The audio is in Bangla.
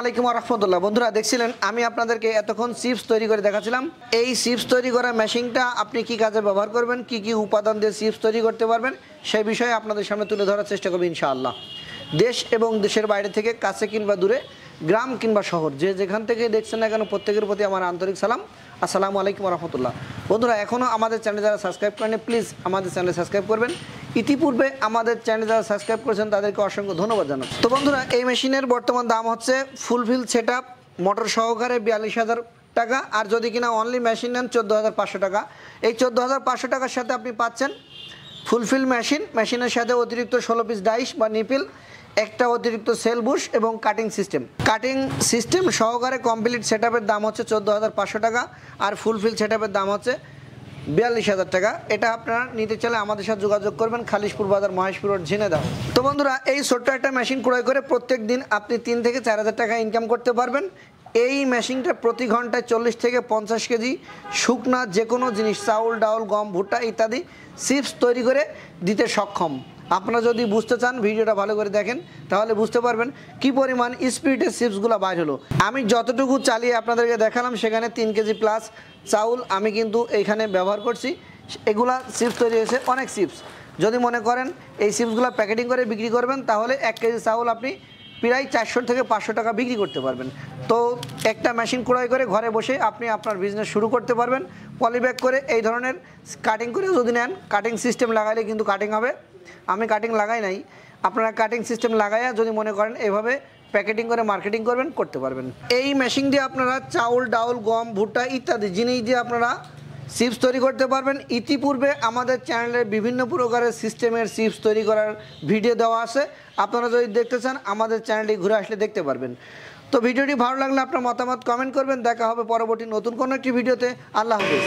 আলাইকুম ওয়া রাহমাতুল্লাহ। বন্ধুরা দেখছিলেন আমি আপনাদেরকে এতক্ষণ চিপস তৈরি করে দেখাচ্ছিলাম। এই চিপস তৈরি করা মেশিনটা আপনি কি কাজে ব্যবহার করবেন, কি কি উপাদান দিয়ে চিপস তৈরি করতে পারবেন সেই বিষয়ে আপনাদের সামনে তুলে ধরার চেষ্টা করব ইনশাআল্লাহ। দেশ এবং দেশের বাইরে থেকে, কাছে কিংবা দূরে, গ্রাম কিংবা শহর, যে যেখান থেকে দেখছেন না কেন প্রত্যেকের প্রতি আমার আন্তরিক সালাম। আসসালামু আলাইকুম ওয়া রাহমাতুল্লাহ। বন্ধুরা এখনও আমাদের চ্যানেল যারা সাবস্ক্রাইব করেনি প্লিজ আমাদের চ্যানেল সাবস্ক্রাইব করবেন। ইতিপূর্বে আমাদের চ্যানেল যারা সাবস্ক্রাইব করেছেন তাদেরকে অসংখ্য ধন্যবাদ জানাচ্ছি। তো বন্ধুরা এই মেশিনের বর্তমান দাম হচ্ছে ফুলফিল সেট আপ মোটর সহকারে 42,000 টাকা, আর যদি কিনা অনলি মেশিন নেন 14,500 টাকা। এই 14,500 টাকার সাথে আপনি পাচ্ছেন ফুলফিল মেশিনের সাথে অতিরিক্ত 16 পিস ডাইস বা নিপিল, একটা অতিরিক্ত সেল বুশ এবং কাটিং সিস্টেম সহকারে কমপ্লিট সেট আপের দাম হচ্ছে 14,500 টাকা, আর ফুলফিল সেট আপের দাম হচ্ছে 42,000 টাকা। এটা আপনারা নিতে চাইলে আমাদের সাথে যোগাযোগ করবেন, খালিশপুর বাজার, মহেশপুর রোড, ঝিনাইদহ। তো বন্ধুরা এই ছোট্ট একটা মেশিন ক্রয় করে প্রত্যেক দিন আপনি 3 থেকে 4,000 টাকা ইনকাম করতে পারবেন। এই মেশিনটা প্রতি ঘন্টায় 40 থেকে 50 কেজি শুকনা যে কোনো জিনিস, চাউল, ডাউল, গম, ভুট্টা ইত্যাদি চিপস তৈরি করে দিতে সক্ষম। আপনারা যদি বুঝতে চান ভিডিওটা ভালো করে দেখেন, তাহলে বুঝতে পারবেন কি পরিমাণ স্পিডে চিপসগুলো বাইর হলো। আমি যতটুকু চালিয়ে আপনাদেরকে দেখালাম সেখানে 3 কেজি প্লাস চাউল আমি কিন্তু এইখানে ব্যবহার করছি। এগুলা চিপস তৈরি হয়েছে, অনেক চিপস। যদি মনে করেন এই চিপসগুলো প্যাকেটিং করে বিক্রি করবেন তাহলে 1 কেজি চাউল আপনি প্রায় 400 থেকে 500 টাকা বিক্রি করতে পারবেন। তো একটা মেশিন ক্রয় করে ঘরে বসে আপনি আপনার বিজনেস শুরু করতে পারবেন। পলিব্যাগ করে এই ধরনের কাটিং করে যদি নেন, কাটিং সিস্টেম লাগাইলে কিন্তু কাটিং হবে। আমি কাটিং লাগাই নাই, আপনারা কাটিং সিস্টেম লাগাইয়া যদি মনে করেন এভাবে প্যাকেটিং করে মার্কেটিং করবেন, করতে পারবেন। এই মেশিন দিয়ে আপনারা চাউল, ডাউল, গম, ভুট্টা ইত্যাদি জিনিস দিয়ে আপনারা চিপস তৈরি করতে পারবেন। ইতিপূর্বে আমাদের চ্যানেলে বিভিন্ন প্রকারের সিস্টেমের চিপস তৈরি করার ভিডিও দেওয়া আছে, আপনারা যদি দেখতে চান আমাদের চ্যানেলটি ঘুরে আসলে দেখতে পারবেন। তো ভিডিওটি ভালো লাগলে আপনার মতামত কমেন্ট করবেন। দেখা হবে পরবর্তী নতুন কোনো একটি ভিডিওতে। আল্লাহ হাফেজ।